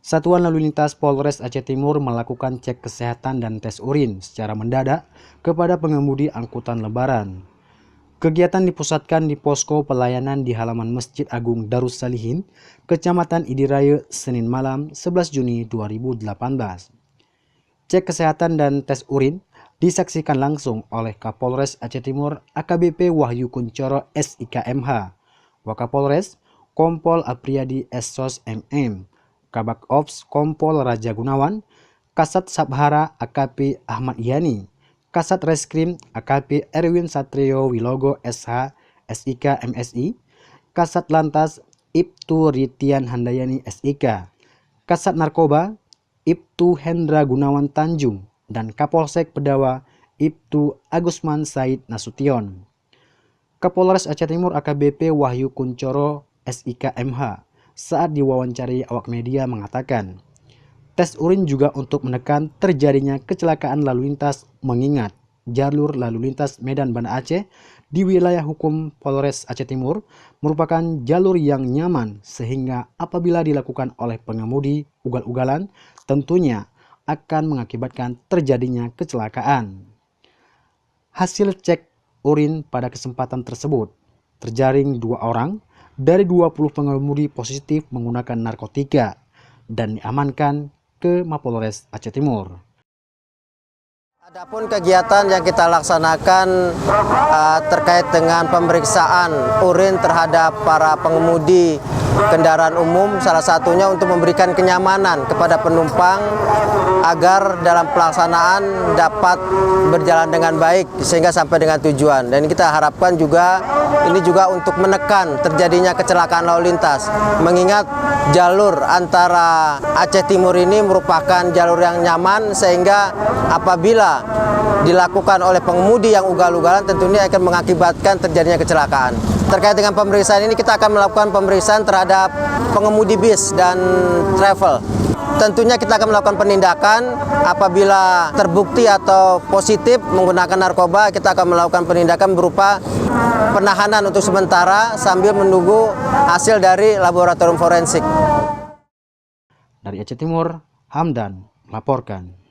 Satuan Lalu Lintas Polres Aceh Timur melakukan cek kesehatan dan tes urin secara mendadak kepada pengemudi angkutan lebaran. Kegiatan dipusatkan di posko pelayanan di halaman Masjid Agung Darussalihin, Kecamatan Idiraya, Senin malam 11 Juni 2018. Cek kesehatan dan tes urin disaksikan langsung oleh Kapolres Aceh Timur AKBP Wahyu Kuncoro SIKMH, Wakapolres Kompol Apriyadi Essos MM, Kabak Ops Kompol Raja Gunawan, Kasat Sabhara AKP Ahmad Yani, Kasat Reskrim AKP Erwin Satrio Wilogo SH SIK MSI, Kasat Lantas Ibtu Ritian Handayani SIK, Kasat Narkoba Ibtu Hendra Gunawan Tanjung, dan Kapolsek Pedawa Ibtu Agusman Said Nasution. Kapolres Aceh Timur AKBP Wahyu Kuncoro SIKMH saat diwawancari awak media mengatakan, tes urin juga untuk menekan terjadinya kecelakaan lalu lintas mengingat jalur lalu lintas Medan Banda Aceh di wilayah hukum Polres Aceh Timur merupakan jalur yang nyaman sehingga apabila dilakukan oleh pengemudi ugal-ugalan tentunya akan mengakibatkan terjadinya kecelakaan. Hasil cek urin pada kesempatan tersebut terjaring 2 orang dari 20 pengemudi positif menggunakan narkotika dan diamankan ke Mapolres Aceh Timur. Adapun kegiatan yang kita laksanakan terkait dengan pemeriksaan urin terhadap para pengemudi kendaraan umum, salah satunya untuk memberikan kenyamanan kepada penumpang agar dalam pelaksanaan dapat berjalan dengan baik sehingga sampai dengan tujuan. Dan kita harapkan juga ini juga untuk menekan terjadinya kecelakaan lalu lintas, mengingat jalur antara Aceh Timur ini merupakan jalur yang nyaman sehingga apabila dilakukan oleh pengemudi yang ugal-ugalan tentunya akan mengakibatkan terjadinya kecelakaan. Terkait dengan pemeriksaan ini kita akan melakukan pemeriksaan terhadap pengemudi bis dan travel. Tentunya kita akan melakukan penindakan apabila terbukti atau positif menggunakan narkoba, kita akan melakukan penindakan berupa penahanan untuk sementara sambil menunggu hasil dari laboratorium forensik. Dari Aceh Timur, Hamdan melaporkan.